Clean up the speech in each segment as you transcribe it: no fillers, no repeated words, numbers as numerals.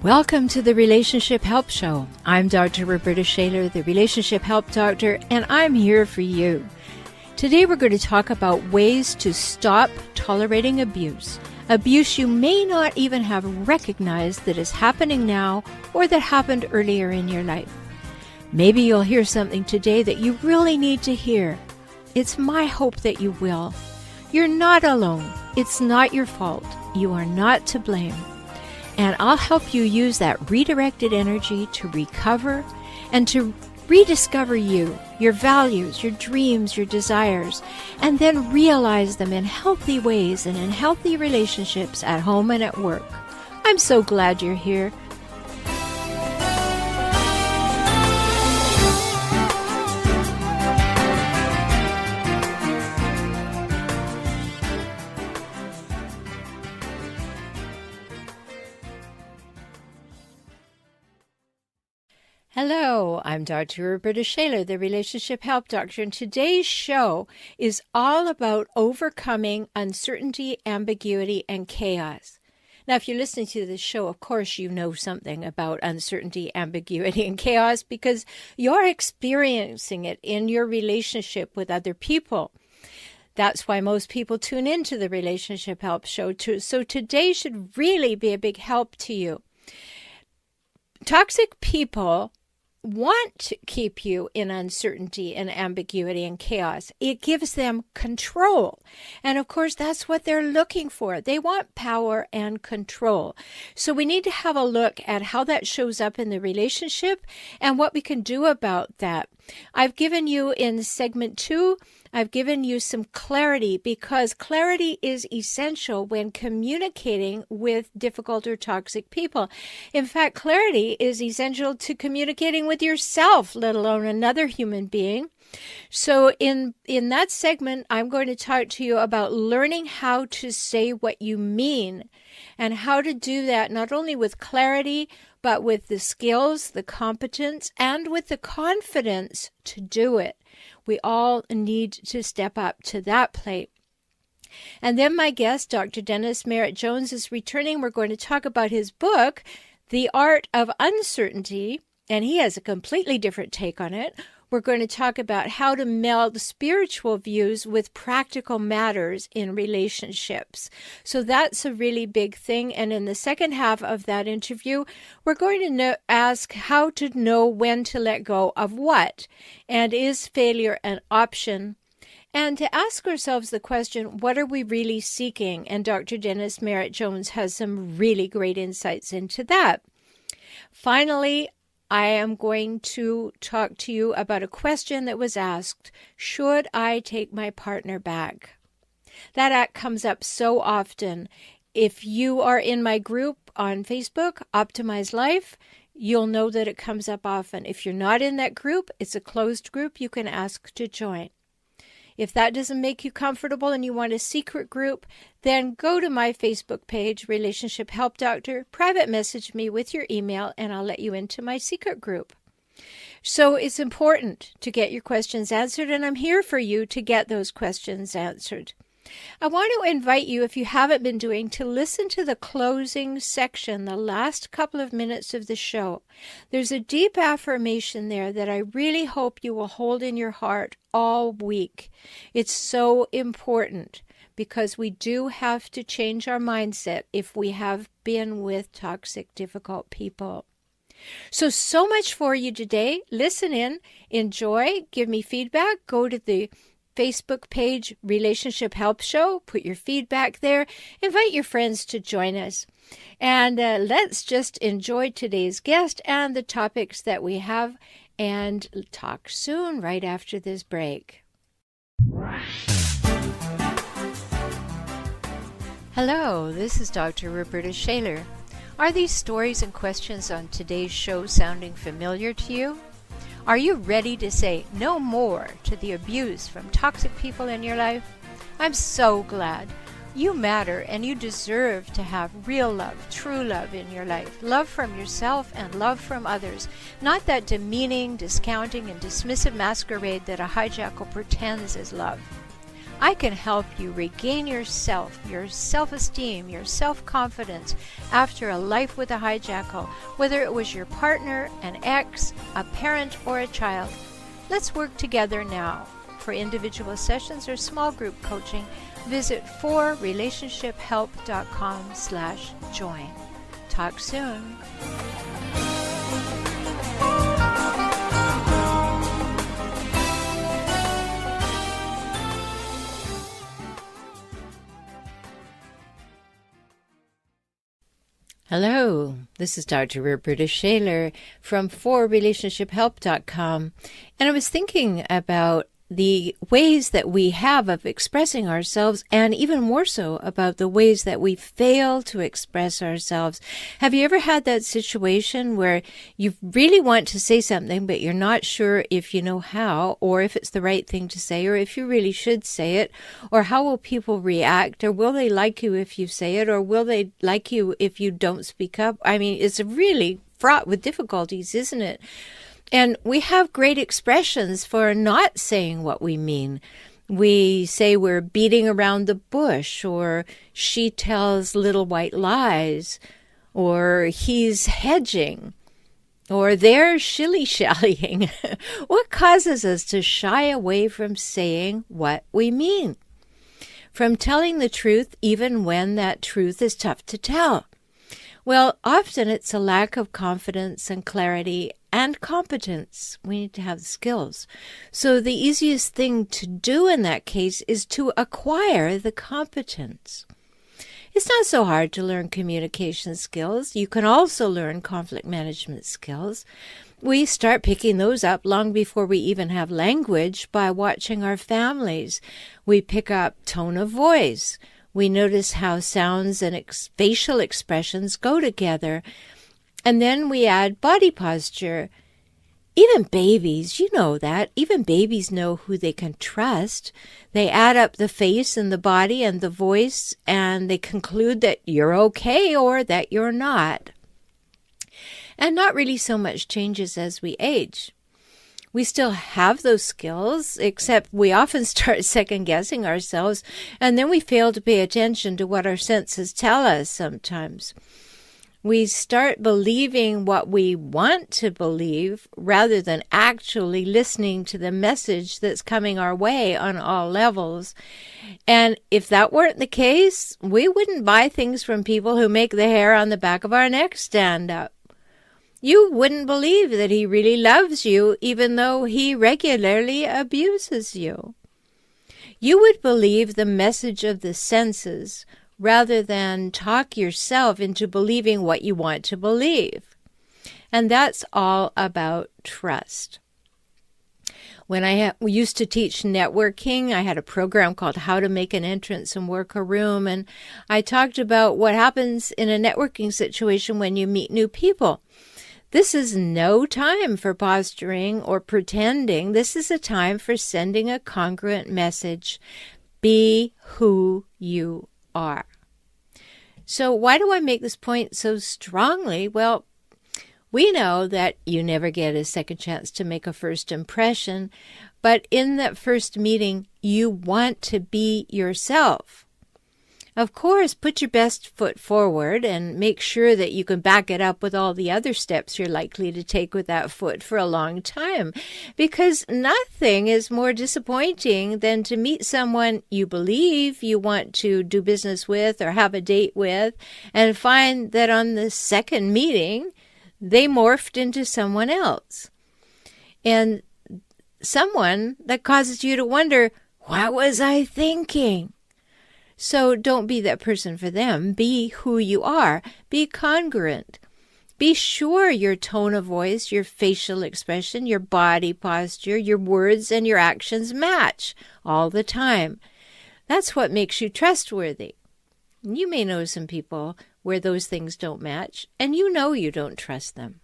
Welcome to the Relationship Help Show. I'm Dr. Rhoberta Shaler, the Relationship Help Doctor, and I'm here for you. Today we're going to talk about ways to stop tolerating abuse. Abuse you may not even have recognized that is happening now or that happened earlier in your life. Maybe you'll hear something today that you really need to hear. It's my hope that you will. You're not alone. It's not your fault. You are not to blame. And I'll help you use that redirected energy to recover and to rediscover you, your values, your dreams, your desires, and then realize them in healthy ways and in healthy relationships at home and at work. I'm so glad you're here. Hello, I'm Dr. Rhoberta Shaler, the Relationship Help Doctor, and today's show is all about overcoming uncertainty, ambiguity, and chaos. Now, if you're listening to this show, of course you know something about uncertainty, ambiguity, and chaos because you're experiencing it in your relationship with other people. That's why most people tune into the Relationship Help Show too. So today should really be a big help to you. Toxic people want to keep you in uncertainty and ambiguity and chaos. It gives them control. And of course, that's what they're looking for. They want power and control. So we need to have a look at how that shows up in the relationship and what we can do about that. I've given you in segment 2, I've given you some clarity because clarity is essential when communicating with difficult or toxic people. In fact, clarity is essential to communicating with yourself, let alone another human being. So in that segment, I'm going to talk to you about learning how to say what you mean and how to do that not only with clarity, but with the skills, the competence, and with the confidence to do it. We all need to step up to that plate. And then my guest, Dr. Dennis Merritt-Jones, is returning. We're going to talk about his book, The Art of Uncertainty, and he has a completely different take on it. We're going to talk about how to meld spiritual views with practical matters in relationships. So that's a really big thing. And in the second half of that interview, we're going to ask how to know when to let go of what, and is failure an option? And to ask ourselves the question, what are we really seeking? And Dr. Dennis Merritt-Jones has some really great insights into that. Finally, I am going to talk to you about a question that was asked, should I take my partner back? That comes up so often. If you are in my group on Facebook, Optimize Life, you'll know that it comes up often. If you're not in that group, it's a closed group, you can ask to join. If that doesn't make you comfortable and you want a secret group, then go to my Facebook page, Relationship Help Doctor, private message me with your email, and I'll let you into my secret group. So it's important to get your questions answered, and I'm here for you to get those questions answered. I want to invite you, if you haven't been doing, to listen to the closing section, the last couple of minutes of the show. There's a deep affirmation there that I really hope you will hold in your heart all week. It's so important because we do have to change our mindset if we have been with toxic, difficult people. So much for you today. Listen in, enjoy, give me feedback, go to the Facebook page, Relationship Help Show. Put your feedback there. Invite your friends to join us. And let's just enjoy today's guest and the topics that we have and talk soon right after this break. Hello, this is Dr. Rhoberta Shaler. Are these stories and questions on today's show sounding familiar to you? Are you ready to say no more to the abuse from toxic people in your life? I'm so glad. You matter, and you deserve to have real love, true love in your life. Love from yourself and love from others. Not that demeaning, discounting, and dismissive masquerade that a hijackal pretends is love. I can help you regain yourself, your self-esteem, your self-confidence after a life with a hijackal, whether it was your partner, an ex, a parent, or a child. Let's work together now. For individual sessions or small group coaching, visit forrelationshiphelp.com/join. Talk soon. Hello, this is Dr. Rhoberta Shaler from forrelationshiphelp.com, and I was thinking about the ways that we have of expressing ourselves, and even more so about the ways that we fail to express ourselves. Have you ever had that situation where you really want to say something, but you're not sure if you know how, or if it's the right thing to say, or if you really should say it, or how will people react, or will they like you if you say it, or will they like you if you don't speak up? I mean, it's really fraught with difficulties, isn't it? And we have great expressions for not saying what we mean. We say we're beating around the bush, or she tells little white lies, or he's hedging, or they're shilly-shallying. What causes us to shy away from saying what we mean? From telling the truth even when that truth is tough to tell? Well, often it's a lack of confidence and clarity and competence. We need to have the skills. So the easiest thing to do in that case is to acquire the competence. It's not so hard to learn communication skills. You can also learn conflict management skills. We start picking those up long before we even have language by watching our families. We pick up tone of voice. We notice how sounds and facial expressions go together. And then we add body posture. Even babies, you know that. Even babies know who they can trust. They add up the face and the body and the voice, and they conclude that you're okay or that you're not. And not really so much changes as we age. We still have those skills, except we often start second-guessing ourselves, and then we fail to pay attention to what our senses tell us sometimes. We start believing what we want to believe rather than actually listening to the message that's coming our way on all levels. And if that weren't the case, we wouldn't buy things from people who make the hair on the back of our neck stand up. You wouldn't believe that he really loves you, even though he regularly abuses you. You would believe the message of the senses rather than talk yourself into believing what you want to believe. And that's all about trust. When we used to teach networking, I had a program called How to Make an Entrance and Work a Room, and I talked about what happens in a networking situation when you meet new people. This is no time for posturing or pretending. This is a time for sending a congruent message. Be who you are. So why do I make this point so strongly? Well, we know that you never get a second chance to make a first impression, but in that first meeting, you want to be yourself. Of course, put your best foot forward and make sure that you can back it up with all the other steps you're likely to take with that foot for a long time, because nothing is more disappointing than to meet someone you believe you want to do business with or have a date with and find that on the second meeting, they morphed into someone else. And someone that causes you to wonder, what was I thinking? So don't be that person for them. Be who you are. Be congruent. Be sure your tone of voice, your facial expression, your body posture, your words, and your actions match all the time. That's what makes you trustworthy. You may know some people where those things don't match, and you know you don't trust them.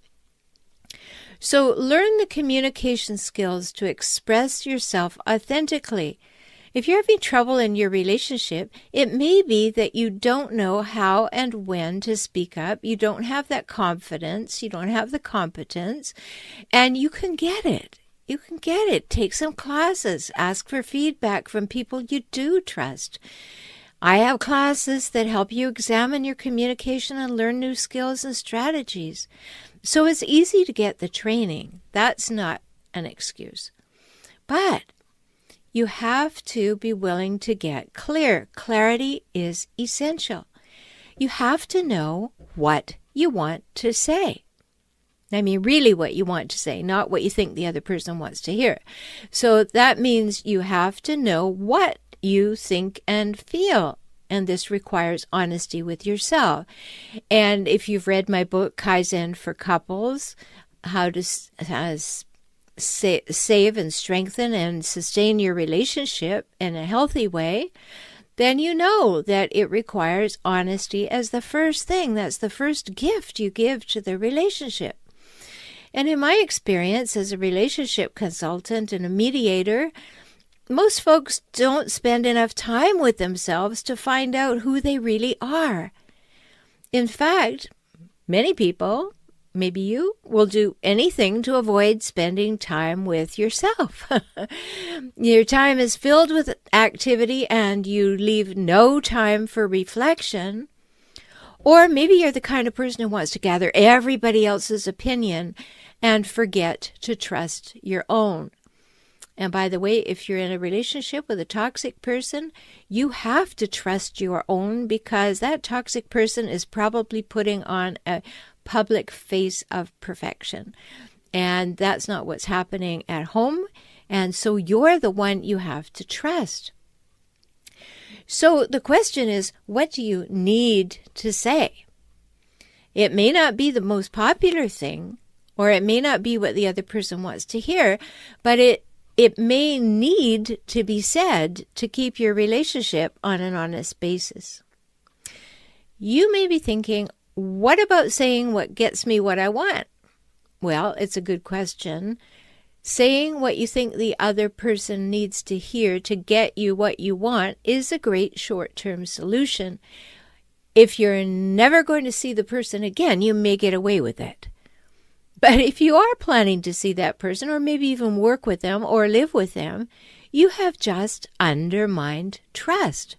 So learn the communication skills to express yourself authentically. If you're having trouble in your relationship, it may be that you don't know how and when to speak up. You don't have that confidence. You don't have the competence. And you can get it. You can get it. Take some classes. Ask for feedback from people you do trust. I have classes that help you examine your communication and learn new skills and strategies. So it's easy to get the training. That's not an excuse. But you have to be willing to get clear. Clarity is essential. You have to know what you want to say. I mean, really what you want to say, not what you think the other person wants to hear. So that means you have to know what you think and feel. And this requires honesty with yourself. And if you've read my book, Kaizen for Couples, how to save and strengthen and sustain your relationship in a healthy way, then you know that it requires honesty as the first thing. That's the first gift you give to the relationship. And in my experience as a relationship consultant and a mediator, most folks don't spend enough time with themselves to find out who they really are. In fact, many people, maybe you, will do anything to avoid spending time with yourself. Your time is filled with activity and you leave no time for reflection. Or maybe you're the kind of person who wants to gather everybody else's opinion and forget to trust your own. And by the way, if you're in a relationship with a toxic person, you have to trust your own, because that toxic person is probably putting on a public face of perfection. And that's not what's happening at home. And so you're the one you have to trust. So the question is, what do you need to say? It may not be the most popular thing, or it may not be what the other person wants to hear, but it may need to be said to keep your relationship on an honest basis. You may be thinking, what about saying what gets me what I want? Well, it's a good question. Saying what you think the other person needs to hear to get you what you want is a great short-term solution. If you're never going to see the person again, you may get away with it. But if you are planning to see that person, or maybe even work with them or live with them, you have just undermined trust.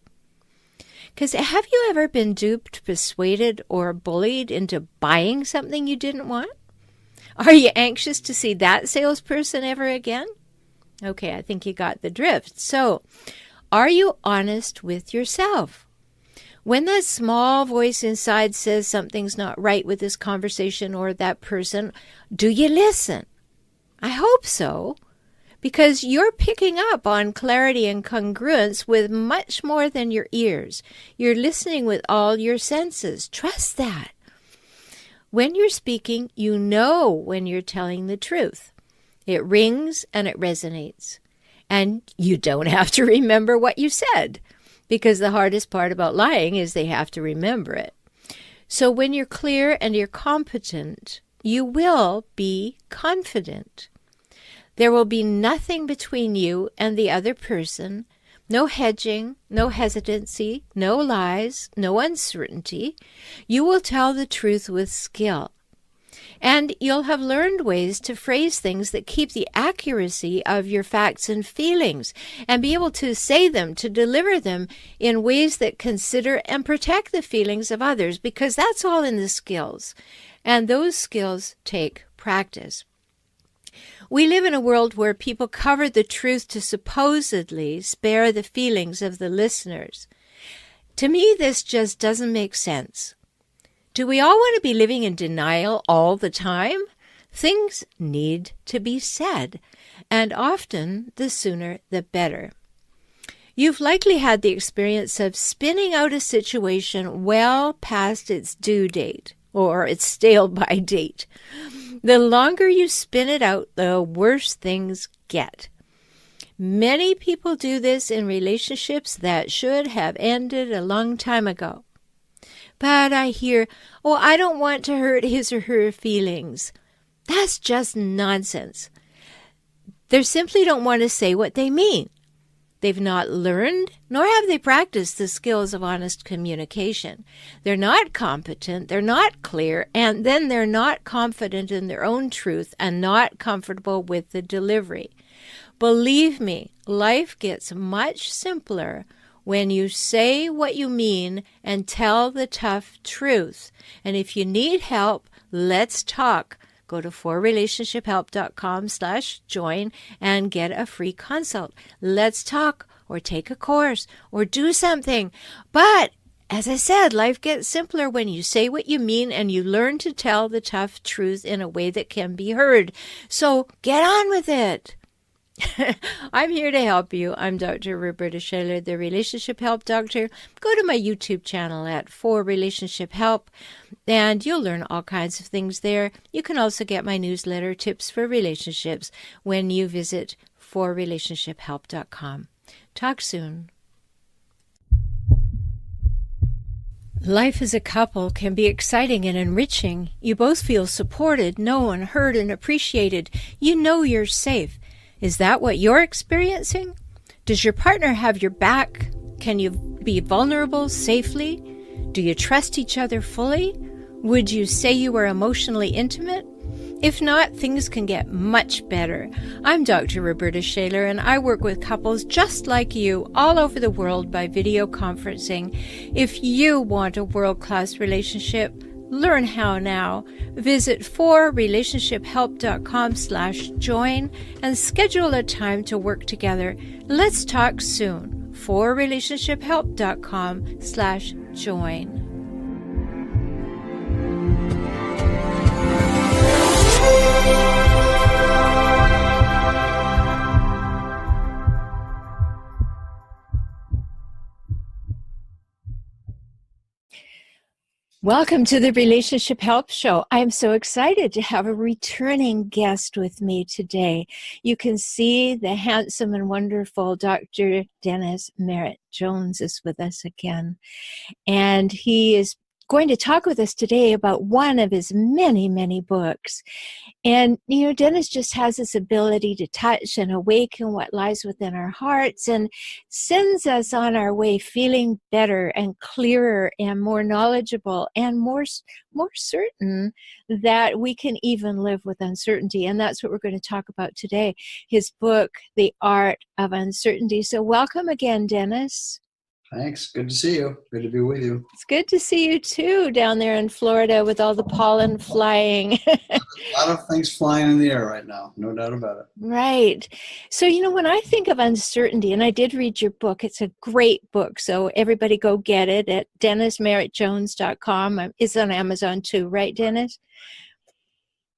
Because have you ever been duped, persuaded, or bullied into buying something you didn't want? Are you anxious to see that salesperson ever again? Okay, I think you got the drift. So, are you honest with yourself? When that small voice inside says something's not right with this conversation or that person, do you listen? I hope so, because you're picking up on clarity and congruence with much more than your ears. You're listening with all your senses. Trust that. When you're speaking, you know when you're telling the truth. It rings and it resonates. And you don't have to remember what you said, because the hardest part about lying is they have to remember it. So when you're clear and you're competent, you will be confident. There will be nothing between you and the other person, no hedging, no hesitancy, no lies, no uncertainty. You will tell the truth with skill. And you'll have learned ways to phrase things that keep the accuracy of your facts and feelings, and be able to say them, to deliver them in ways that consider and protect the feelings of others, because that's all in the skills. And those skills take practice. We live in a world where people cover the truth to supposedly spare the feelings of the listeners. To me, this just doesn't make sense. Do we all want to be living in denial all the time? Things need to be said, and often the sooner the better. You've likely had the experience of spinning out a situation well past its due date, or its stale-by date. The longer you spin it out, the worse things get. Many people do this in relationships that should have ended a long time ago. But I hear, oh, I don't want to hurt his or her feelings. That's just nonsense. They simply don't want to say what they mean. They've not learned, nor have they practiced the skills of honest communication. They're not competent, they're not clear, and then they're not confident in their own truth and not comfortable with the delivery. Believe me, life gets much simpler when you say what you mean and tell the tough truth. And if you need help, let's talk. Go to forrelationshiphelp.com/join and get a free consult. Let's talk, or take a course, or do something. But as I said, life gets simpler when you say what you mean and you learn to tell the tough truth in a way that can be heard. So get on with it. I'm here to help you. I'm Dr. Rhoberta Shaler, the Relationship Help Doctor. Go to my YouTube channel at For Relationship Help, and you'll learn all kinds of things there. You can also get my newsletter, Tips for Relationships, when you visit forrelationshiphelp.com. Talk soon. Life as a couple can be exciting and enriching. You both feel supported, known, heard, and appreciated. You know you're safe. Is that what you're experiencing? Does your partner have your back? Can you be vulnerable safely? Do you trust each other fully? Would you say you are emotionally intimate? If not, things can get much better. I'm Dr. Rhoberta Shaler, and I work with couples just like you all over the world by video conferencing. If you want a world-class relationship, learn how now. Visit forrelationshiphelp.com/join and schedule a time to work together. Let's talk soon. forrelationshiphelp.com/join. Welcome to the Relationship Help Show. I am so excited to have a returning guest with me today. You can see the handsome and wonderful Dr. Dennis Merritt-Jones is with us again. And he is going to talk with us today about one of his many, many books. And, you know, Dennis just has this ability to touch and awaken what lies within our hearts and sends us on our way feeling better and clearer and more knowledgeable and more certain that we can even live with uncertainty. And that's what we're going to talk about today. His book, The Art of Uncertainty. So welcome again, Dennis. Thanks. Good to see you. Good to be with you. It's good to see you too down there in Florida with all the pollen flying. A lot of things flying in the air right now. No doubt about it. Right. So, you know, when I think of uncertainty, and I did read your book, it's a great book. So everybody go get it at dennismerrittjones.com. It's on Amazon too, right, Dennis?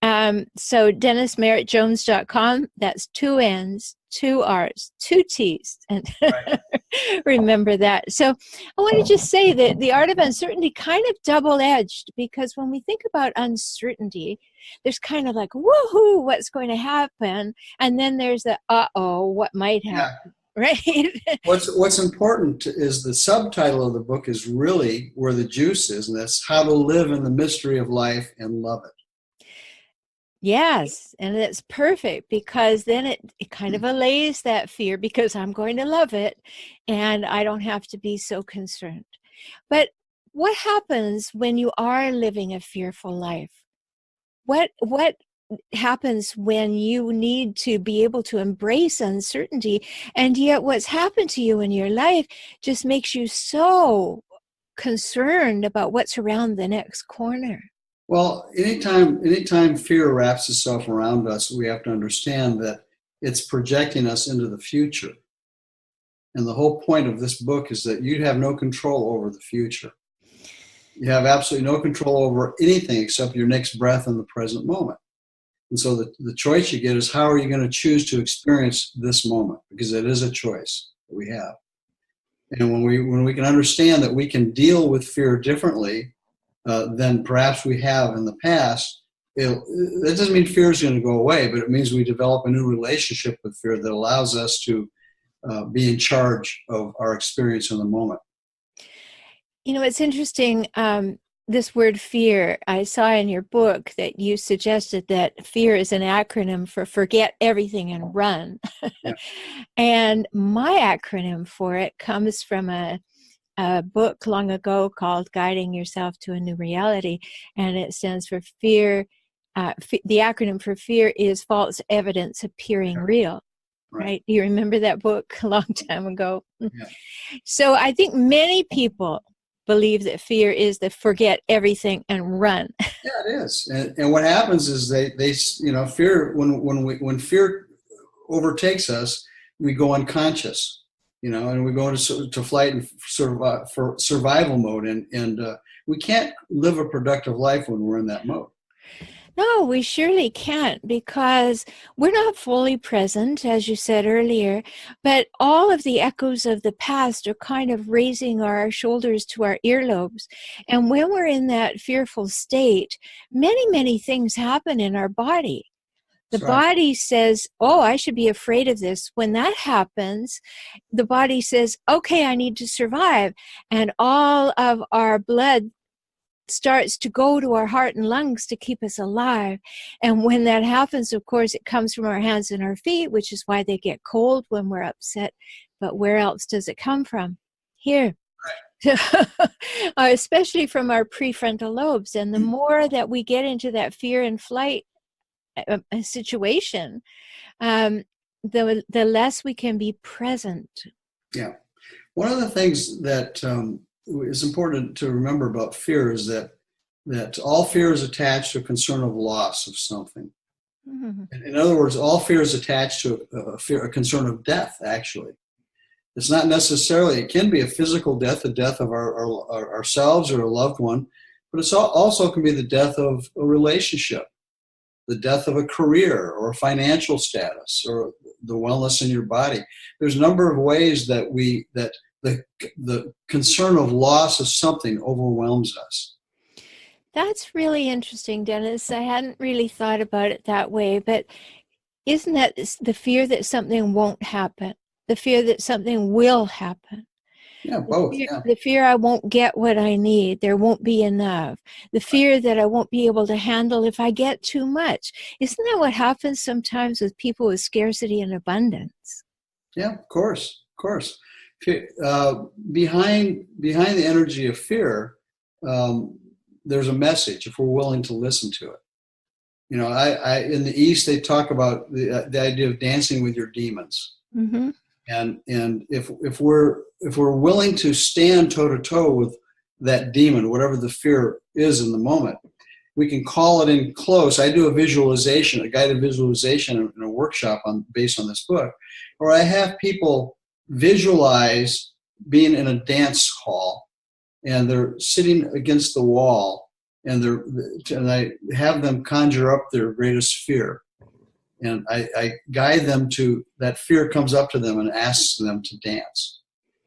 So dennismerrittjones.com, that's 2 N's, 2 R's, 2 T's, and right. Remember that. So I want to just say that The Art of Uncertainty kind of double-edged, because when we think about uncertainty, there's kind of like, woohoo, what's going to happen? And then there's the, uh-oh, what might happen, right? What's important is the subtitle of the book is really where the juice is, and that's how to live in the mystery of life and love it. Yes, and it's perfect, because then it kind of allays that fear, because I'm going to love it and I don't have to be so concerned. But what happens when you are living a fearful life? What happens when you need to be able to embrace uncertainty, and yet what's happened to you in your life just makes you so concerned about what's around the next corner? Well, anytime fear wraps itself around us, we have to understand that it's projecting us into the future. And the whole point of this book is that you have no control over the future. You have absolutely no control over anything except your next breath in the present moment. And so the choice you get is, how are you going to choose to experience this moment? Because it is a choice that we have. And when we can understand that we can deal with fear differently than perhaps we have in the past, that doesn't mean fear is going to go away, but it means we develop a new relationship with fear that allows us to be in charge of our experience in the moment. You know, it's interesting. this word fear. I saw in your book that you suggested that fear is an acronym for forget everything and run. Yeah. And my acronym for it comes from a book long ago called Guiding Yourself to a New Reality, and it stands for fear. The acronym for fear is false evidence appearing real. Right. Right? Do you remember that book a long time ago? Yeah. So I think many people believe that fear is the forget everything and run. Yeah, it is. And what happens is fear, when fear overtakes us, we go unconscious, and we go into flight and for survival mode. And we can't live a productive life when we're in that mode. No, we surely can't, because we're not fully present, as you said earlier, but all of the echoes of the past are kind of raising our shoulders to our earlobes. And when we're in that fearful state, many, many things happen in our body. The That's right. body says, oh, I should be afraid of this. When that happens, the body says, okay, I need to survive. And all of our blood starts to go to our heart and lungs to keep us alive. And when that happens, of course, it comes from our hands and our feet, which is why they get cold when we're upset. But where else does it come from? Here. Especially from our prefrontal lobes. And the more that we get into that fear and flight situation, the less we can be present. Yeah. One of the things that is important to remember about fear is that all fear is attached to a concern of loss of something. Mm-hmm. In other words, all fear is attached to a concern of death, actually. It's not necessarily, it can be a physical death, the death of ourselves or a loved one, but it's also can be the death of a relationship, the death of a career or a financial status or the wellness in your body. There's a number of ways that the concern of loss of something overwhelms us. That's really interesting, Dennis. I hadn't really thought about it that way, but isn't that the fear that something won't happen? The fear that something will happen? Yeah, both. Yeah. The fear I won't get what I need, there won't be enough. The fear that I won't be able to handle if I get too much. Isn't that what happens sometimes with people with scarcity and abundance? Yeah, of course, of course. Behind the energy of fear, there's a message if we're willing to listen to it. I in the East they talk about the idea of dancing with your demons. Mm-hmm. And if we're willing to stand toe to toe with that demon, whatever the fear is in the moment, we can call it in close. I do a guided visualization in a workshop based on this book, where I have people visualize being in a dance hall and they're sitting against the wall, and I have them conjure up their greatest fear. And I guide them to that fear comes up to them and asks them to dance.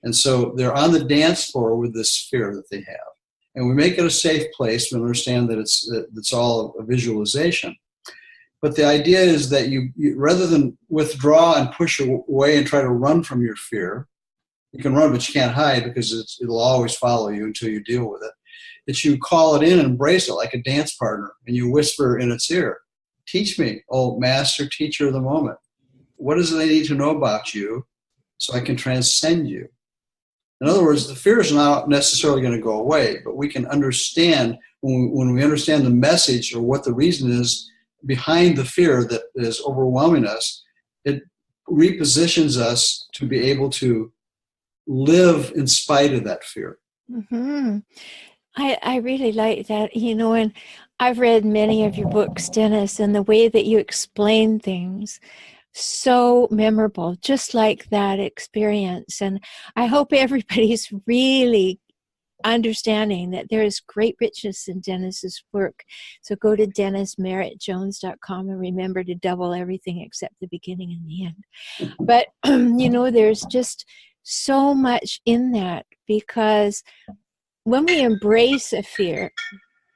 And so they're on the dance floor with this fear that they have. And we make it a safe place. We understand that it's all a visualization. But the idea is that you rather than withdraw and push away and try to run from your fear, you can run, but you can't hide because it'll always follow you until you deal with it. That you call it in and embrace it like a dance partner, and you whisper in its ear, teach me, oh master teacher of the moment. What is it I need to know about you so I can transcend you? In other words, the fear is not necessarily going to go away, but we can understand when we understand the message or what the reason is behind the fear that is overwhelming us, it repositions us to be able to live in spite of that fear. Mm-hmm. I really like that, and I've read many of your books, Dennis, and the way that you explain things, so memorable, just like that experience. And I hope everybody's really understanding that there is great richness in Dennis's work. So go to dennismerrittjones.com and remember to double everything except the beginning and the end. But, there's just so much in that, because when we embrace a fear,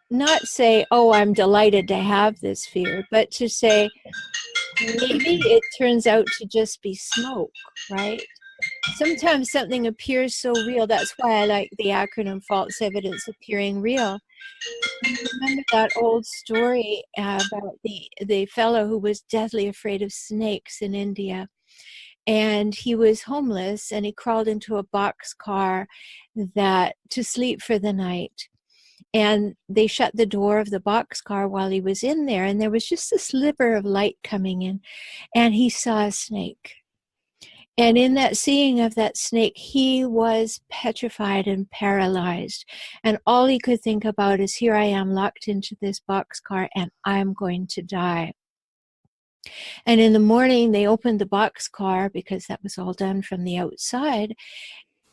not say, oh, I'm delighted to have this fear, but to say, maybe it turns out to just be smoke, right? Sometimes something appears so real. That's why I like the acronym false evidence appearing real. Remember that old story about the fellow who was deathly afraid of snakes in India, and he was homeless, and he crawled into a boxcar that to sleep for the night. And they shut the door of the boxcar while he was in there, and there was just a sliver of light coming in, and he saw a snake. And in that seeing of that snake, he was petrified and paralyzed. And all he could think about is, here I am locked into this boxcar and I'm going to die. And in the morning, they opened the boxcar because that was all done from the outside,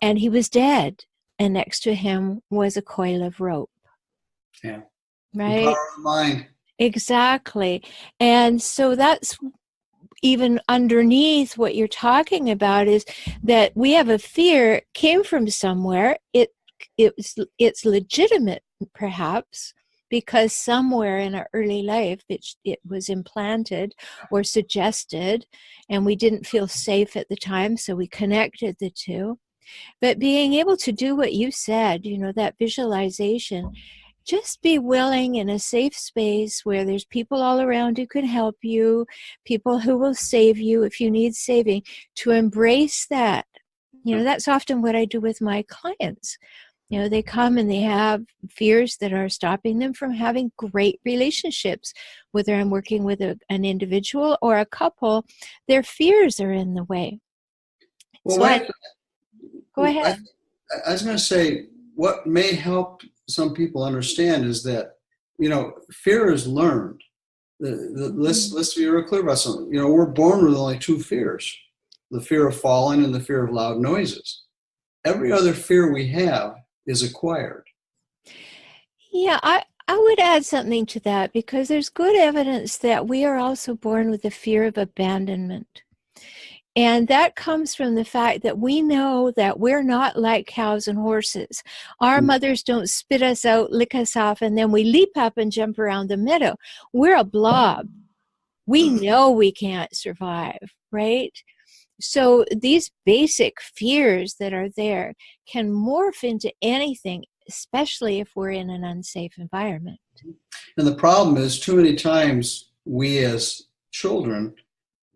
and he was dead. And next to him was a coil of rope. Yeah. Right? The power of the mind. Exactly. And so that's even underneath what you're talking about, is that we have a fear came from somewhere. It's legitimate, perhaps, because somewhere in our early life it was implanted or suggested, and we didn't feel safe at the time, so we connected the two. But being able to do what you said, that visualization, just be willing in a safe space where there's people all around who can help you, people who will save you if you need saving, to embrace that. That's often what I do with my clients. They come and they have fears that are stopping them from having great relationships. Whether I'm working with an individual or a couple, their fears are in the way. Well, So go ahead. I was going to say, what may help some people understand is that, fear is learned. Let's be real clear about something. We're born with only two fears: the fear of falling and the fear of loud noises. Every other fear we have is acquired. Yeah, I would add something to that, because there's good evidence that we are also born with the fear of abandonment. And that comes from the fact that we know that we're not like cows and horses. Our mothers don't spit us out, lick us off, and then we leap up and jump around the meadow. We're a blob. We know we can't survive, right? So these basic fears that are there can morph into anything, especially if we're in an unsafe environment. And the problem is, too many times we as children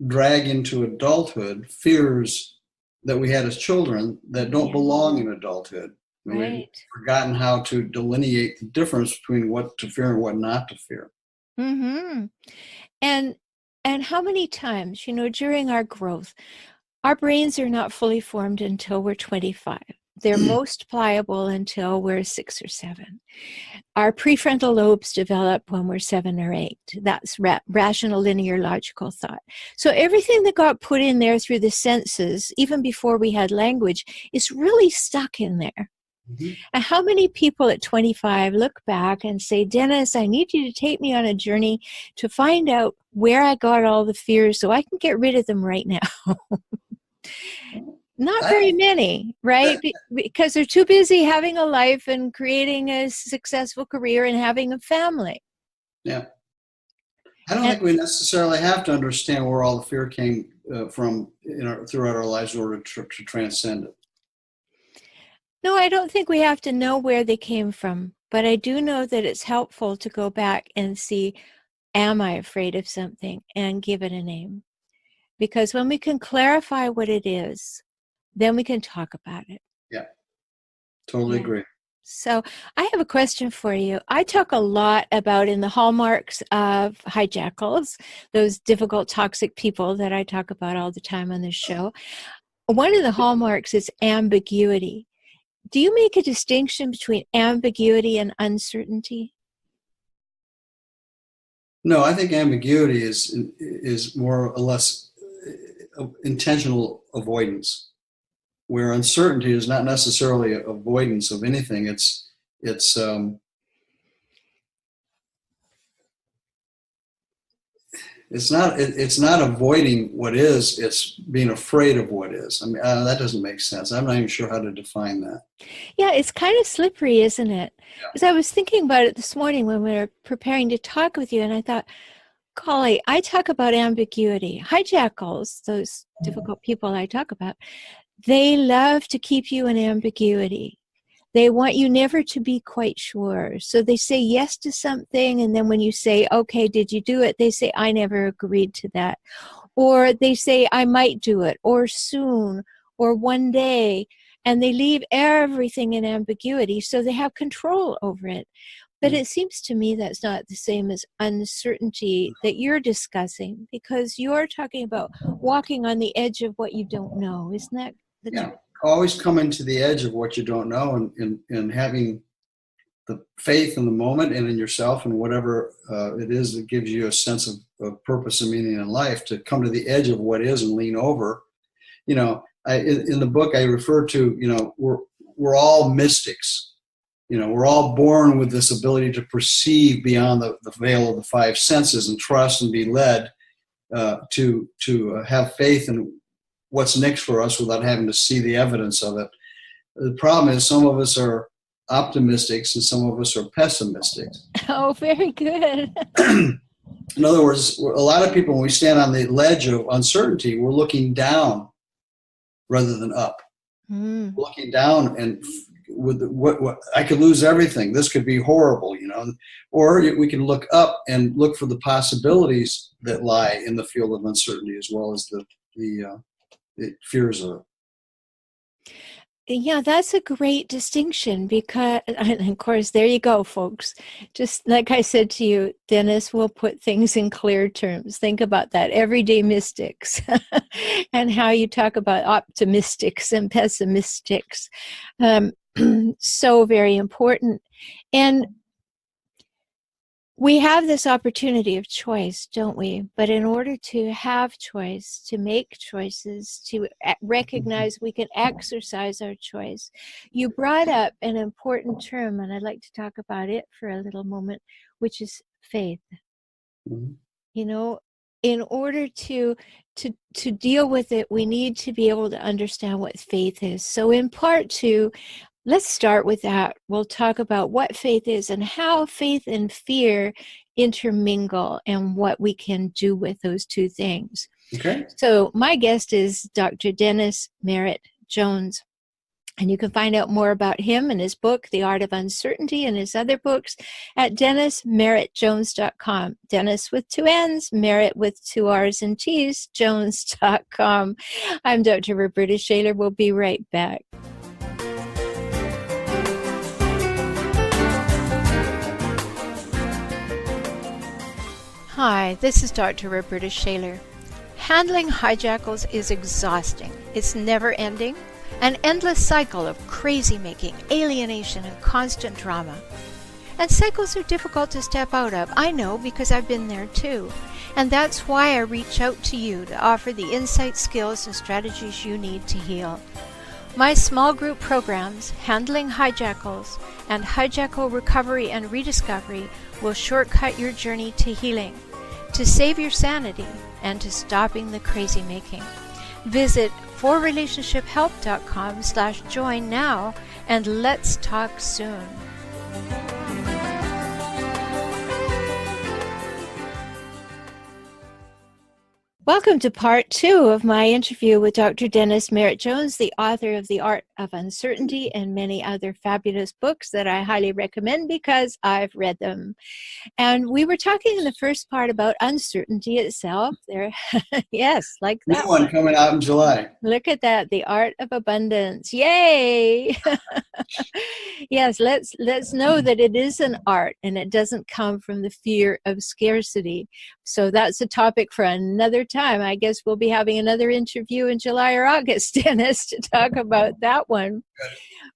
drag into adulthood fears that we had as children that don't belong in adulthood. Right. We've forgotten how to delineate the difference between what to fear and what not to fear. Mm-hmm. And how many times, during our growth, our brains are not fully formed until we're 25. They're most pliable until we're 6 or 7. Our prefrontal lobes develop when we're 7 or 8. That's rational, linear, logical thought. So everything that got put in there through the senses, even before we had language, is really stuck in there. Mm-hmm. And how many people at 25 look back and say, Dennis, I need you to take me on a journey to find out where I got all the fears so I can get rid of them right now. Not very many, right? Because they're too busy having a life and creating a successful career and having a family. Yeah. I don't think we necessarily have to understand where all the fear came from throughout our lives in order to transcend it. No, I don't think we have to know where they came from, but I do know that it's helpful to go back and see, am I afraid of something, and give it a name? Because when we can clarify what it is, then we can talk about it. Yeah, totally agree. So I have a question for you. I talk a lot about, in the hallmarks of hijackals, those difficult, toxic people that I talk about all the time on this show. One of the hallmarks is ambiguity. Do you make a distinction between ambiguity and uncertainty? No, I think ambiguity is more or less intentional avoidance, where uncertainty is not necessarily avoidance of anything. It's not avoiding what is. It's being afraid of what is. I mean, that doesn't make sense. I'm not even sure how to define that. Yeah, it's kind of slippery, isn't it? Because I was thinking about it this morning when we were preparing to talk with you, and I thought, golly, I talk about ambiguity. Hijackals, those difficult people I talk about, they love to keep you in ambiguity. They want you never to be quite sure. So they say yes to something, and then when you say, okay, did you do it? They say, I never agreed to that. Or they say, I might do it, or soon, or one day. And they leave everything in ambiguity, so they have control over it. But it seems to me that's not the same as uncertainty that you're discussing, because you're talking about walking on the edge of what you don't know. Isn't that the Yeah. truth? Always coming to the edge of what you don't know, and having the faith in the moment and in yourself and whatever it is that gives you a sense of purpose and meaning in life, to come to the edge of what is and lean over. In the book I refer to, we're all mystics. We're all born with this ability to perceive beyond the veil of the five senses and trust and be led to have faith in what's next for us without having to see the evidence of it. The problem is some of us are optimistics and some of us are pessimistics. Oh, very good. In other words, a lot of people, when we stand on the ledge of uncertainty, we're looking down rather than up. We're looking down and with what I could lose everything. This could be horrible, Or we can look up and look for the possibilities that lie in the field of uncertainty, as well as the fears of it. Yeah, that's a great distinction, because, and of course, there you go, folks. Just like I said to you, Dennis will put things in clear terms. Think about that. Everyday mystics and how you talk about optimistics and pessimistics. So very important. And we have this opportunity of choice, don't we? But in order to have choice, to make choices, to recognize we can exercise our choice, you brought up an important term, and I'd like to talk about it for a little moment, which is faith. Mm-hmm. In order to deal with it, we need to be able to understand what faith is. So in part 2, let's start with that. We'll talk about what faith is and how faith and fear intermingle and what we can do with those two things. Okay. So my guest is Dr. Dennis Merritt-Jones. And you can find out more about him and his book, The Art of Uncertainty, and his other books at DennisMerritt-Jones.com. Dennis with 2 N's, Merritt with 2 R's and T's, Jones.com. I'm Dr. Rhoberta Shaler. We'll be right back. Hi, this is Dr. Rhoberta Shaler. Handling hijackals is exhausting. It's never ending. An endless cycle of crazy making, alienation, and constant drama. And cycles are difficult to step out of. I know, because I've been there too. And that's why I reach out to you to offer the insight, skills, and strategies you need to heal. My small group programs, Handling Hijackals and Hijackal Recovery and Rediscovery, will shortcut your journey to healing, to save your sanity, and to stopping the crazy making. Visit forrelationshiphelp.com/join now, and let's talk soon. Welcome to part 2 of my interview with Dr. Dennis Merritt-Jones, the author of The Art of Uncertainty and many other fabulous books that I highly recommend because I've read them. And we were talking in the first part about uncertainty itself. There, yes, like that New one coming out in July. Look at that, The Art of Abundance. Yay! Yes, let's know that it is an art and it doesn't come from the fear of scarcity. So that's a topic for another time. I guess we'll be having another interview in July or August, Dennis, to talk about that one.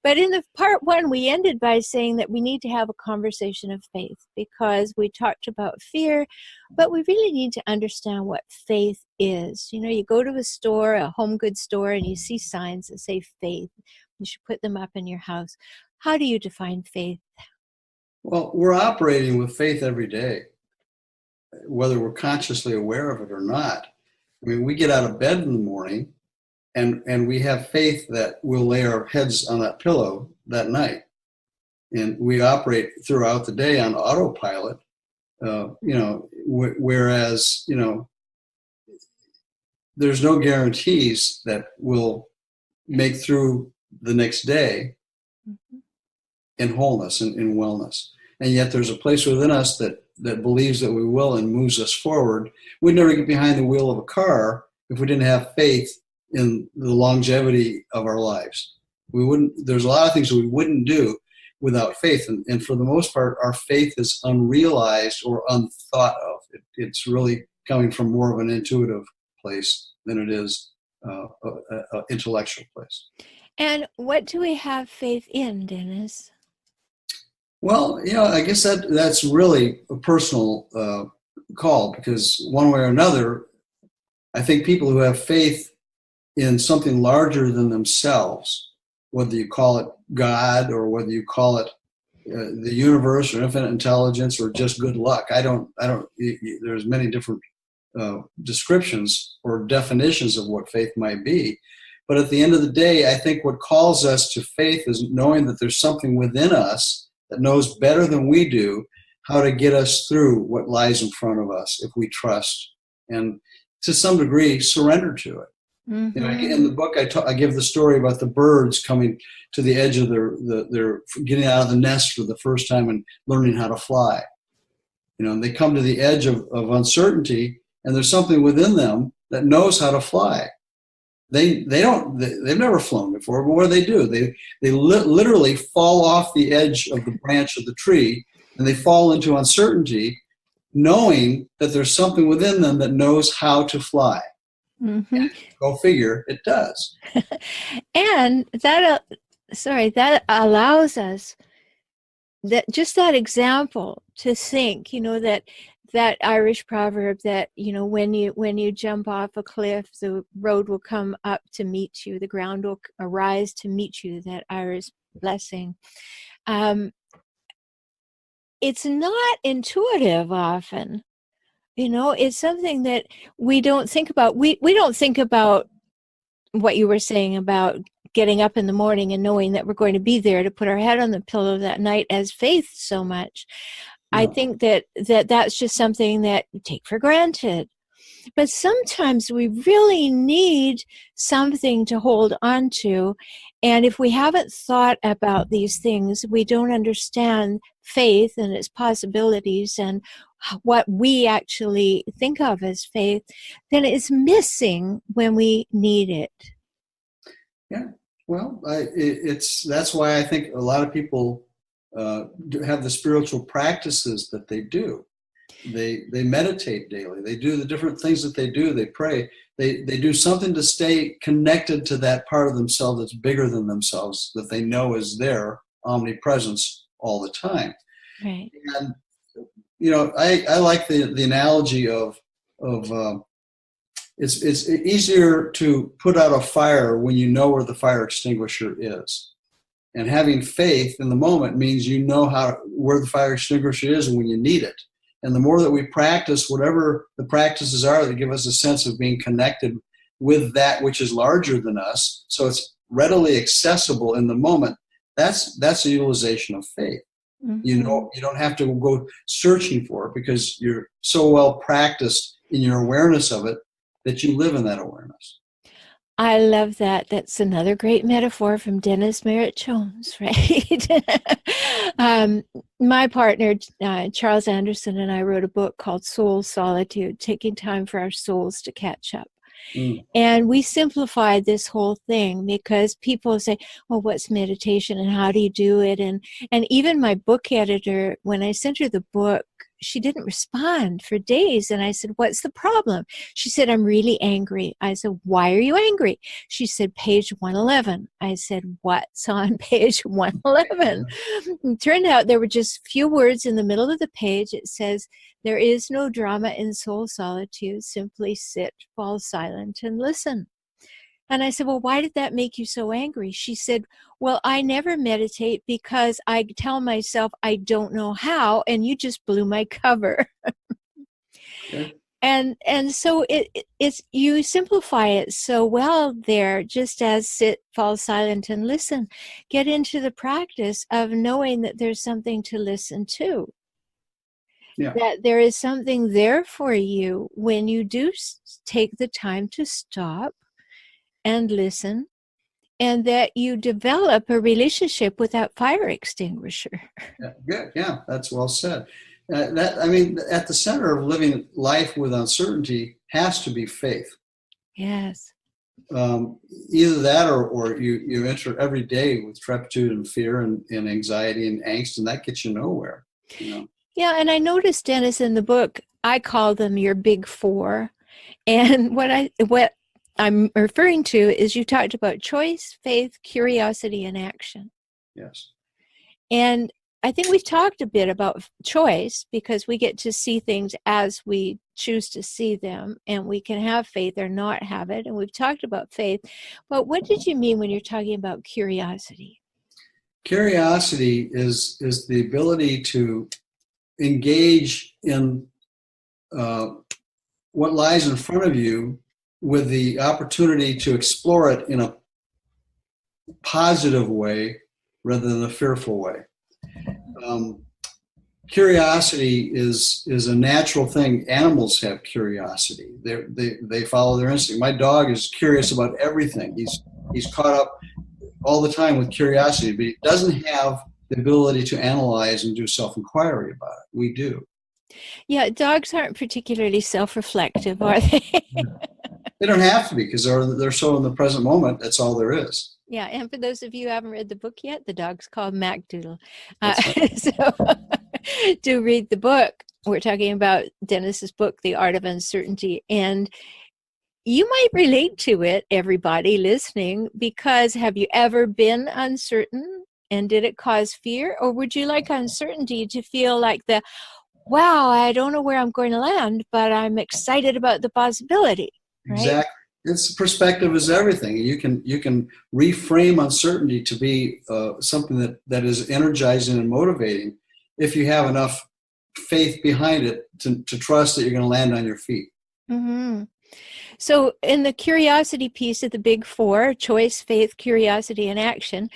But in the part 1, we ended by saying that we need to have a conversation of faith, because we talked about fear, but we really need to understand what faith is. You go to a store, a home goods store, and you see signs that say faith. You should put them up in your house. How do you define faith? Well, we're operating with faith every day, whether we're consciously aware of it or not. I mean, we get out of bed in the morning and we have faith that we'll lay our heads on that pillow that night. And we operate throughout the day on autopilot, whereas, there's no guarantees that we'll make through the next day. in wholeness and in wellness. And yet there's a place within us that believes that we will and moves us forward. We'd never get behind the wheel of a car if we didn't have faith in the longevity of our lives. There's a lot of things that we wouldn't do without faith. And for the most part, our faith is unrealized or unthought of. It's really coming from more of an intuitive place than it is an intellectual place. And what do we have faith in, Dennis? Well, I guess that's really a personal call, because one way or another, I think people who have faith in something larger than themselves, whether you call it God or whether you call it the universe or infinite intelligence or just good luck. There's many different descriptions or definitions of what faith might be. But at the end of the day, I think what calls us to faith is knowing that there's something within us that knows better than we do how to get us through what lies in front of us if we trust and, to some degree, surrender to it. Mm-hmm. In the book, I give the story about the birds coming to the edge of their getting out of the nest for the first time and learning how to fly. And they come to the edge of uncertainty, and there's something within them that knows how to fly. They've never flown before, but what do? They literally fall off the edge of the branch of the tree, and they fall into uncertainty, knowing that there's something within them that knows how to fly. Mm-hmm. And go figure, it does. And that allows us that example to think, that Irish proverb that, when you jump off a cliff, the road will come up to meet you, the ground will arise to meet you, that Irish blessing. It's not intuitive often. It's something that we don't think about. We don't think about what you were saying about getting up in the morning and knowing that we're going to be there to put our head on the pillow that night as faith so much. No. I think that's just something that we take for granted. But sometimes we really need something to hold on to. And if we haven't thought about these things, we don't understand faith and its possibilities and what we actually think of as faith, then it's missing when we need it. Yeah, well, that's why I think a lot of people have the spiritual practices that they do. They meditate daily. They do the different things that they do. They pray. They do something to stay connected to that part of themselves that's bigger than themselves, that they know is there, omnipresence all the time. Right. And I like the analogy of it's easier to put out a fire when you know where the fire extinguisher is. And having faith in the moment means you know where the fire extinguisher is and when you need it. And the more that we practice whatever the practices are that give us a sense of being connected with that which is larger than us, so it's readily accessible in the moment, that's a utilization of faith. Mm-hmm. You don't have to go searching for it because you're so well practiced in your awareness of it that you live in that awareness. I love that. That's another great metaphor from Dennis Merritt-Jones, right? My partner, Charles Anderson, and I wrote a book called Soul Solitude, Taking Time for Our Souls to Catch Up. Mm. And we simplified this whole thing because people say, well, what's meditation and how do you do it? And even my book editor, when I sent her the book, she didn't respond for days. And I said, what's the problem? She said, I'm really angry. I said, why are you angry? She said, page 111. I said, what's on page 111? It turned out there were just few words in the middle of the page. It says, there is no drama in soul solitude. Simply sit, fall silent, and listen. And I said, well, why did that make you so angry? She said, well, I never meditate because I tell myself I don't know how, and you just blew my cover. Okay. And so it's you simplify it so well there, just as sit, fall silent, and listen. Get into the practice of knowing that there's something to listen to. Yeah. That there is something there for you when you do take the time to stop and listen and that you develop a relationship with that fire extinguisher. Yeah, good. Yeah, that's well said. I mean, at the center of living life with uncertainty has to be faith. Yes. Either that, or you enter every day with trepidation and fear and anxiety and angst, and that gets you nowhere. You know. Yeah, and I noticed, Dennis, in the book, I call them your big four. And what I'm referring to is you talked about choice, faith, curiosity, and action. Yes. And I think we've talked a bit about choice because we get to see things as we choose to see them, and we can have faith or not have it. And we've talked about faith. But what did you mean when you're talking about curiosity? Curiosity is the ability to engage in what lies in front of you with the opportunity to explore it in a positive way rather than a fearful way. Curiosity is a natural thing. Animals have curiosity. They follow their instinct. My dog is curious about everything. He's caught up all the time with curiosity, but he doesn't have the ability to analyze and do self-inquiry about it. We do. Yeah, dogs aren't particularly self-reflective, are they? They don't have to be because they're so in the present moment. That's all there is. Yeah, and for those of you who haven't read the book yet, the dog's called MacDoodle. That's right. So do read the book. We're talking about Dennis's book, The Art of Uncertainty. And you might relate to it, everybody listening, because have you ever been uncertain? And did it cause fear? Or would you like uncertainty to feel like wow, I don't know where I'm going to land, but I'm excited about the possibility, right? Exactly. It's perspective is everything. You can reframe uncertainty to be something that is energizing and motivating if you have enough faith behind it to trust that you're going to land on your feet. Mm-hmm. So in the curiosity piece of the big four, choice, faith, curiosity, and action,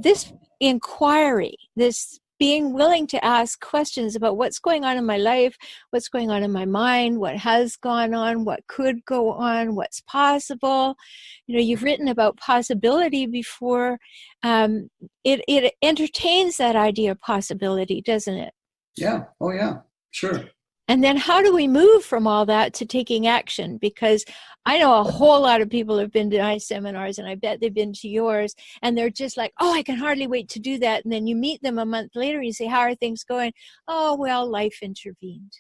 this inquiry, this being willing to ask questions about what's going on in my life, what's going on in my mind, what has gone on, what could go on, what's possible. You know, you've written about possibility before. It entertains that idea of possibility, doesn't it? Yeah. Oh, yeah. Sure. And then how do we move from all that to taking action? Because I know a whole lot of people have been to my seminars, and I bet they've been to yours, and they're just like, oh, I can hardly wait to do that. And then you meet them a month later and you say, how are things going? Oh, well, life intervened.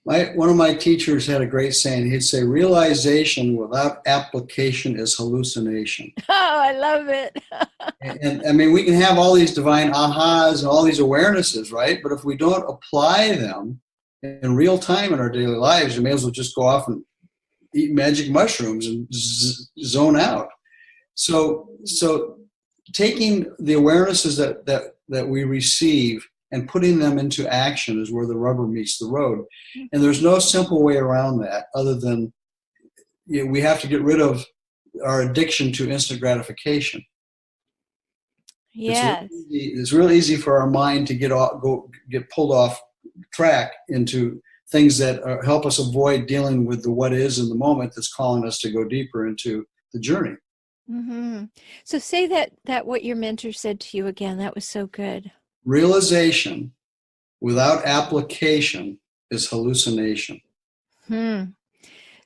One of my teachers had a great saying. He'd say, realization without application is hallucination. Oh, I love it. And I mean, we can have all these divine ahas and all these awarenesses, right? But if we don't apply them in real time in our daily lives, you may as well just go off and eat magic mushrooms and zone out. So taking the awarenesses that we receive and putting them into action is where the rubber meets the road. And there's no simple way around that other than we have to get rid of our addiction to instant gratification. Yes. It's real easy for our mind to get pulled off track into things that help us avoid dealing with the what is in the moment that's calling us to go deeper into the journey. Mm-hmm. So say that what your mentor said to you again. That was so good. Realization without application is hallucination.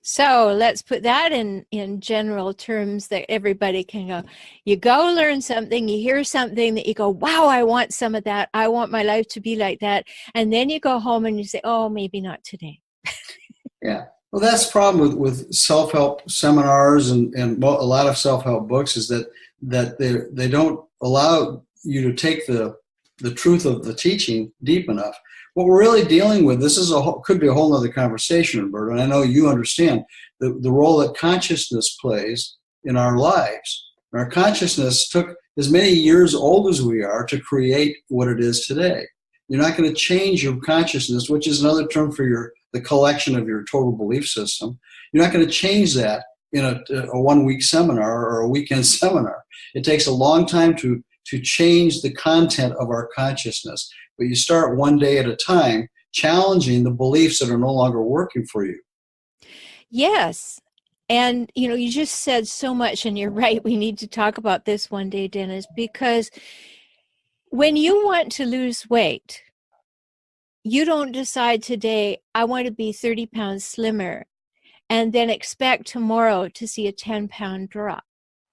So let's put that in general terms that everybody can go. You go learn something, you hear something that you go, wow, I want some of that. I want my life to be like that. And then you go home and you say, oh, maybe not today. Yeah. Well, that's the problem with self-help seminars and a lot of self-help books is that they don't allow you to take the truth of the teaching deep enough. What we're really dealing with, this is could be a whole other conversation, Rhoberta, and I know you understand the role that consciousness plays in our lives. And our consciousness took as many years old as we are to create what it is today. You're not going to change your consciousness, which is another term for the collection of your total belief system. You're not going to change that in a 1-week seminar or a weekend seminar. It takes a long time to change the content of our consciousness. But you start one day at a time, challenging the beliefs that are no longer working for you. Yes. And, you just said so much, and you're right. We need to talk about this one day, Dennis, because when you want to lose weight, you don't decide today, I want to be 30 pounds slimmer, and then expect tomorrow to see a 10-pound drop.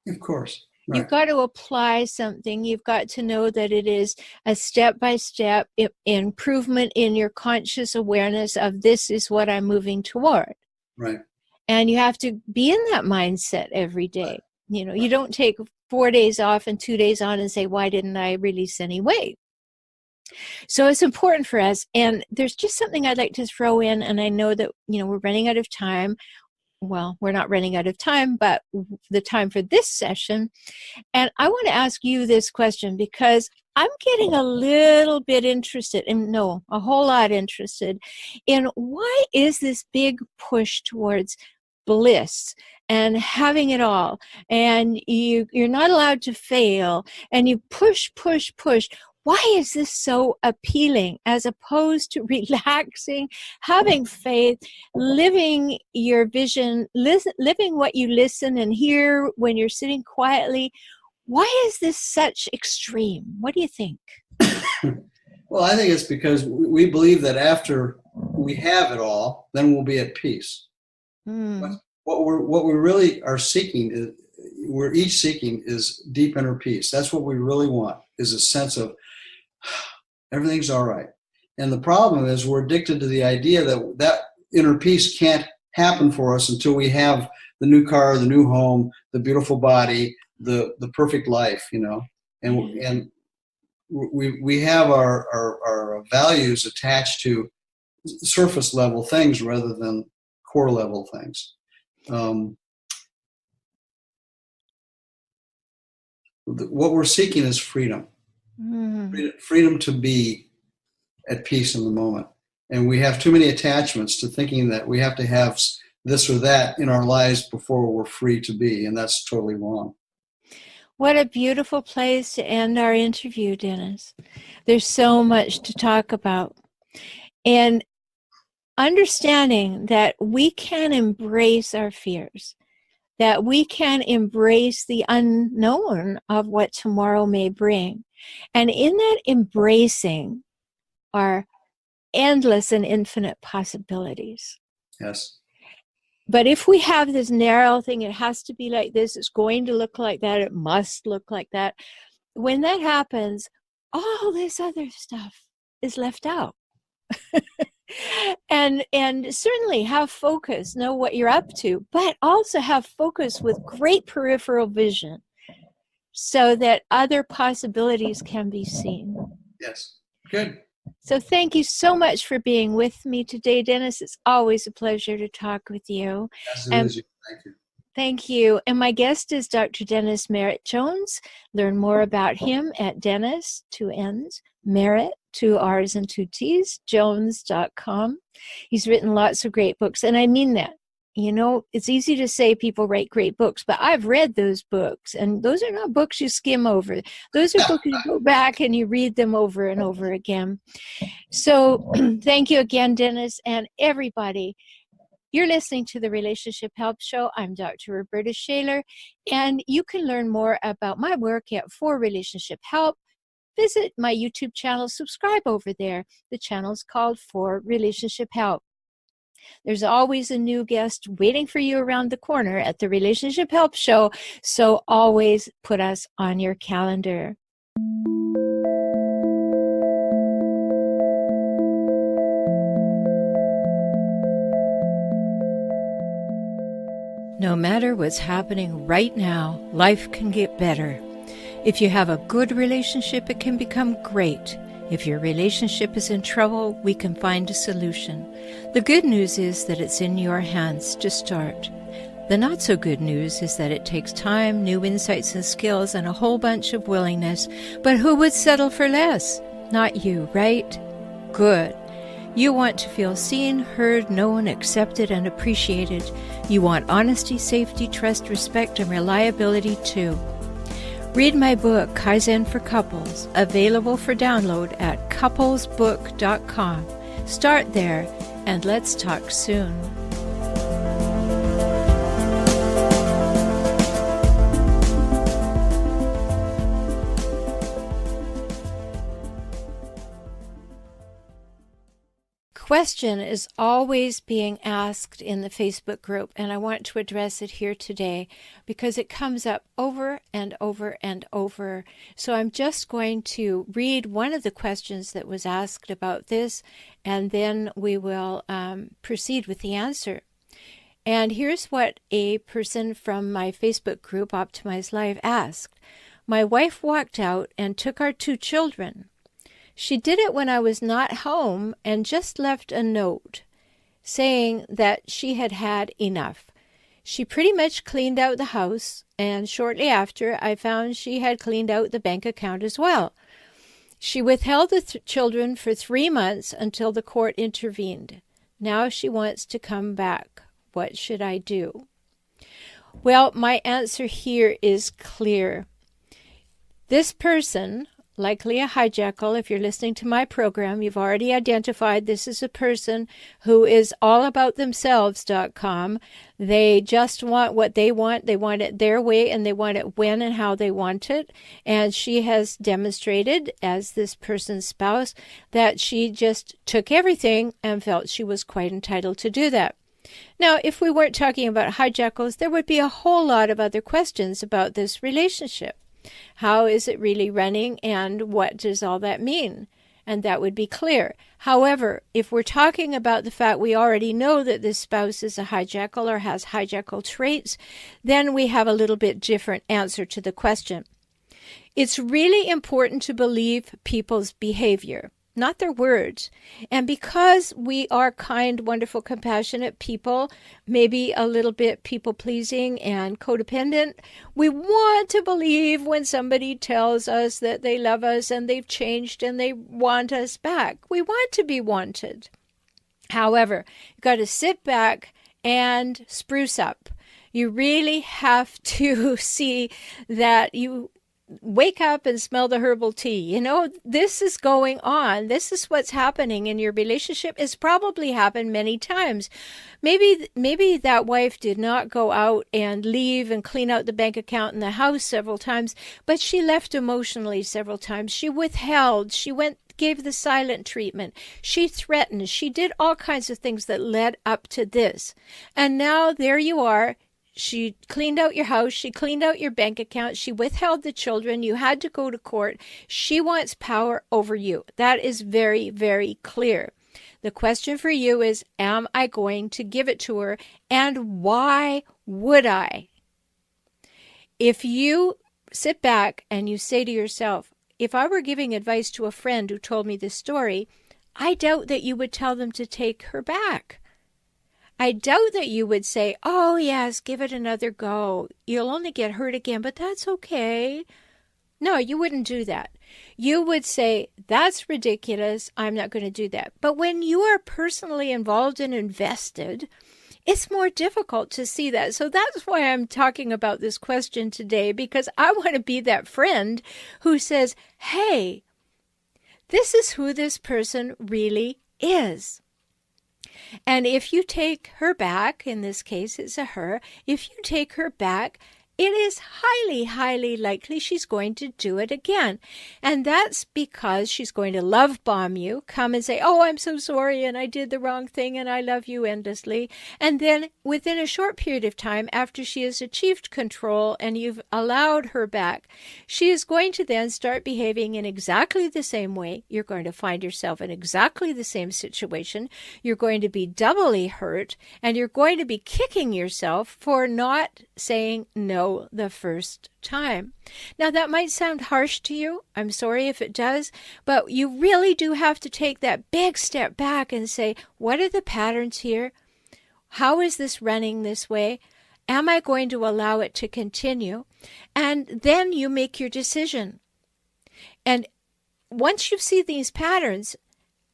Of course. Right. You've got to apply something. You've got to know that it is a step-by-step improvement in your conscious awareness of this is what I'm moving toward. Right. And you have to be in that mindset every day. You don't take 4 days off and 2 days on and say, why didn't I release any weight? So it's important for us. And there's just something I'd like to throw in. And I know that, we're running out of time. Well, we're not running out of time, but the time for this session. And I want to ask you this question because I'm getting a little bit interested, a whole lot interested in why is this big push towards bliss and having it all, and you're not allowed to fail, and you push. Why is this so appealing as opposed to relaxing, having faith, living your vision, living what you listen and hear when you're sitting quietly? Why is this such extreme? What do you think? Well, I think it's because we believe that after we have it all, then we'll be at peace. But what we really are seeking we're each seeking is deep inner peace. That's what we really want, is a sense of everything's all right. And the problem is we're addicted to the idea that inner peace can't happen for us until we have the new car, the new home, the beautiful body, the perfect life, and we have our values attached to surface level things rather than core level things. What we're seeking is freedom. Freedom to be at peace in the moment. And we have too many attachments to thinking that we have to have this or that in our lives before we're free to be. And that's totally wrong. What a beautiful place to end our interview, Dennis. There's so much to talk about. And understanding that we can embrace our fears, that we can embrace the unknown of what tomorrow may bring. And in that embracing are endless and infinite possibilities. Yes. But if we have this narrow thing, it has to be like this, it's going to look like that, it must look like that. When that happens, all this other stuff is left out. And certainly have focus, know what you're up to, but also have focus with great peripheral vision so that other possibilities can be seen. Yes. Good. So thank you so much for being with me today, Dennis. It's always a pleasure to talk with you. Yes, it is. Thank you. Thank you. And my guest is Dr. Dennis Merritt-Jones. Learn more about him at Dennis, 2 N's, Merritt, 2 R's and 2 T's, Jones.com. He's written lots of great books, and I mean that. It's easy to say people write great books, but I've read those books, and those are not books you skim over. Those are books you go back and you read them over and over again. So thank you again, Dennis, and everybody. You're listening to the Relationship Help Show. I'm Dr. Rhoberta Shaler, and you can learn more about my work at For Relationship Help. Visit my YouTube channel, subscribe over there. The channel's called For Relationship Help. There's always a new guest waiting for you around the corner at the Relationship Help Show, so always put us on your calendar. No matter what's happening right now, life can get better. If you have a good relationship, it can become great. If your relationship is in trouble, we can find a solution. The good news is that it's in your hands to start. The not so good news is that it takes time, new insights and skills, and a whole bunch of willingness. But who would settle for less? Not you, right? Good. You want to feel seen, heard, known, accepted, and appreciated. You want honesty, safety, trust, respect, and reliability too. Read my book, Kaizen for Couples, available for download at couplesbook.com. Start there, and let's talk soon. question is always being asked in the Facebook group, and I want to address it here today because it comes up over and over and over. So I'm just going to read one of the questions that was asked about this, and then we will proceed with the answer. And here's what a person from my Facebook group, Optimize Life, asked. My wife walked out and took our 2 children. She did it when I was not home and just left a note saying that she had had enough. She pretty much cleaned out the house, and shortly after, I found she had cleaned out the bank account as well. She withheld the children for 3 months until the court intervened. Now she wants to come back. What should I do? Well, my answer here is clear. This person, likely a hijackal, if you're listening to my program, you've already identified this is a person who is allaboutthemselves.com. They just want what they want. They want it their way, and they want it when and how they want it. And she has demonstrated, as this person's spouse, that she just took everything and felt she was quite entitled to do that. Now, if we weren't talking about hijackals, there would be a whole lot of other questions about this relationship. How is it really running, and what does all that mean? And that would be clear. However, if we're talking about the fact we already know that this spouse is a hijackal or has hijackal traits, then we have a little bit different answer to the question. It's really important to believe people's behavior, not their words. And because we are kind, wonderful, compassionate people, maybe a little bit people-pleasing and codependent, we want to believe when somebody tells us that they love us and they've changed and they want us back. We want to be wanted. However, you've got to sit back and spruce up. You really have to see that you wake up and smell the herbal tea. You know, this is going on. This is what's happening in your relationship. It's probably happened many times. Maybe that wife did not go out and leave and clean out the bank account in the house several times, but she left emotionally several times. She withheld. She gave the silent treatment. She threatened. She did all kinds of things that led up to this. And now there you are. She cleaned out your house. She cleaned out your bank account. She withheld the children. You had to go to court. She wants power over you. That is very, very clear. The question for you is, am I going to give it to her? And why would I? If you sit back and you say to yourself, if I were giving advice to a friend who told me this story, I doubt that you would tell them to take her back. I doubt that you would say, oh, yes, give it another go. You'll only get hurt again, but that's okay. No, you wouldn't do that. You would say, that's ridiculous. I'm not going to do that. But when you are personally involved and invested, it's more difficult to see that. So that's why I'm talking about this question today, because I want to be that friend who says, hey, this is who this person really is. And if you take her back, in this case it's a her, if you take her back, it is highly, highly likely she's going to do it again. And that's because she's going to love bomb you, come and say, oh, I'm so sorry, and I did the wrong thing, and I love you endlessly. And then within a short period of time, after she has achieved control and you've allowed her back, she is going to then start behaving in exactly the same way. You're going to find yourself in exactly the same situation. You're going to be doubly hurt, and you're going to be kicking yourself for not saying no the first time. Now, that might sound harsh to you. I'm sorry if it does, but you really do have to take that big step back and say, what are the patterns here? How is this running this way? Am I going to allow it to continue? And then you make your decision. And once you see these patterns,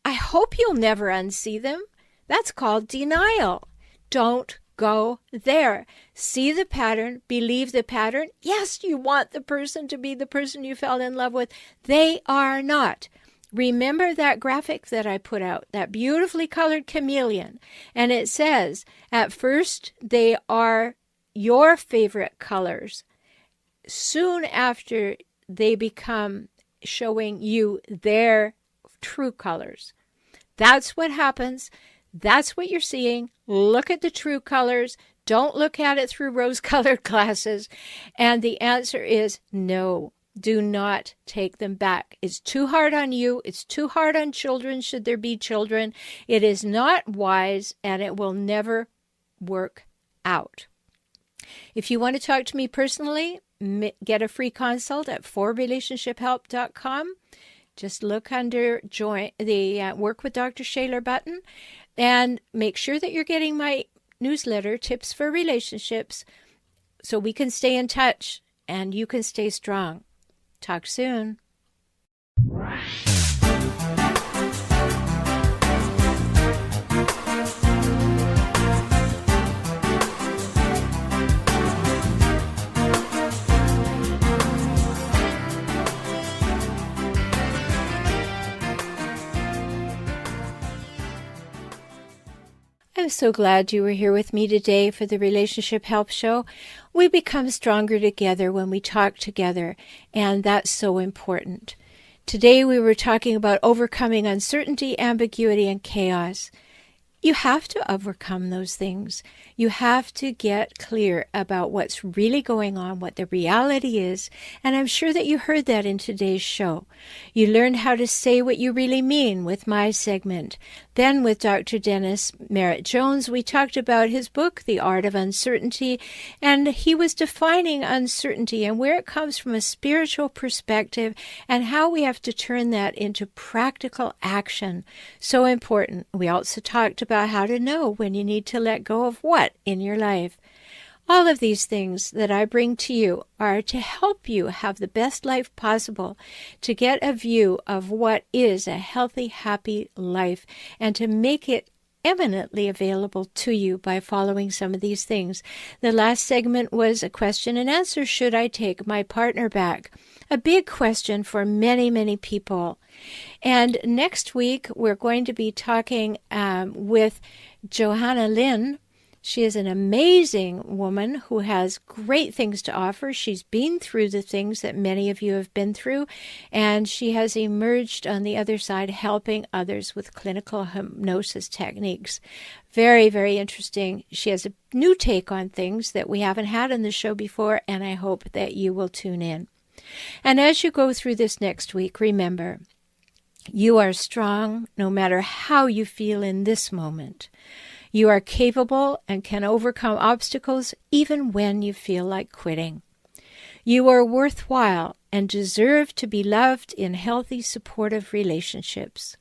I hope you'll never unsee them. That's called denial. Don't go there. See the pattern, believe the pattern. Yes, you want the person to be the person you fell in love with. They are not. Remember that graphic that I put out, that beautifully colored chameleon. And it says, at first, they are your favorite colors. Soon after, they become showing you their true colors. That's what happens. That's what you're seeing. Look at the true colors. Don't look at it through rose-colored glasses. And the answer is no. Do not take them back. It's too hard on you. It's too hard on children, should there be children. It is not wise, and it will never work out. If you want to talk to me personally, get a free consult at forrelationshiphelp.com. Just look under join the Work with Dr. Shaler button, and make sure that you're getting my newsletter, Tips for Relationships, so we can stay in touch and you can stay strong. Talk soon. I'm so glad you were here with me today for the Relationship Help Show. We become stronger together when we talk together, and that's so important. Today we were talking about overcoming uncertainty, ambiguity, and chaos. You have to overcome those things. You have to get clear about what's really going on, what the reality is, and I'm sure that you heard that in today's show. You learned how to say what you really mean with my segment. Then with Dr. Dennis Merritt-Jones, we talked about his book, The Art of Uncertainty, and he was defining uncertainty and where it comes from a spiritual perspective and how we have to turn that into practical action. So important. We also talked about how to know when you need to let go of what in your life. All of these things that I bring to you are to help you have the best life possible, to get a view of what is a healthy, happy life, and to make it eminently available to you by following some of these things. The last segment was a question and answer: should I take my partner back? A big question for many, many people. And next week, we're going to be talking with Johanna Lynn. She is an amazing woman who has great things to offer. She's been through the things that many of you have been through, and she has emerged on the other side helping others with clinical hypnosis techniques. Very, very interesting. She has a new take on things that we haven't had on the show before, and I hope that you will tune in. And as you go through this next week, remember, you are strong no matter how you feel in this moment. You are capable and can overcome obstacles even when you feel like quitting. You are worthwhile and deserve to be loved in healthy, supportive relationships.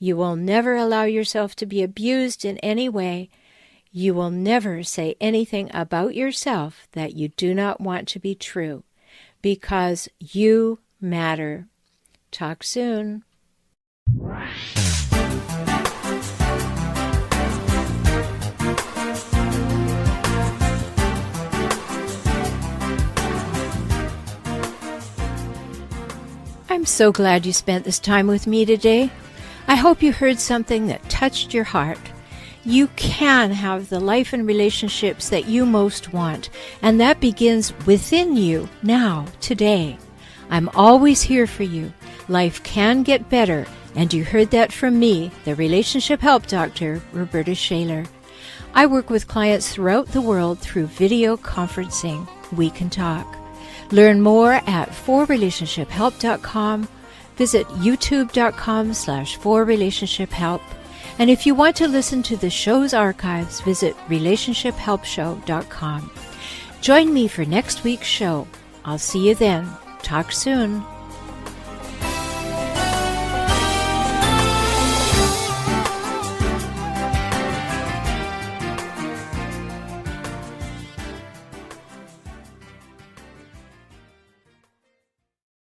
You will never allow yourself to be abused in any way. You will never say anything about yourself that you do not want to be true, because you matter. Talk soon. I'm so glad you spent this time with me today. I hope you heard something that touched your heart. You can have the life and relationships that you most want, and that begins within you now, today. I'm always here for you. Life can get better, and you heard that from me, the Relationship Help Doctor, Rhoberta Shaler. I work with clients throughout the world through video conferencing. We can talk. Learn more at forrelationshiphelp.com. Visit youtube.com/forrelationshiphelp. And if you want to listen to the show's archives, visit relationshiphelpshow.com. Join me for next week's show. I'll see you then. Talk soon.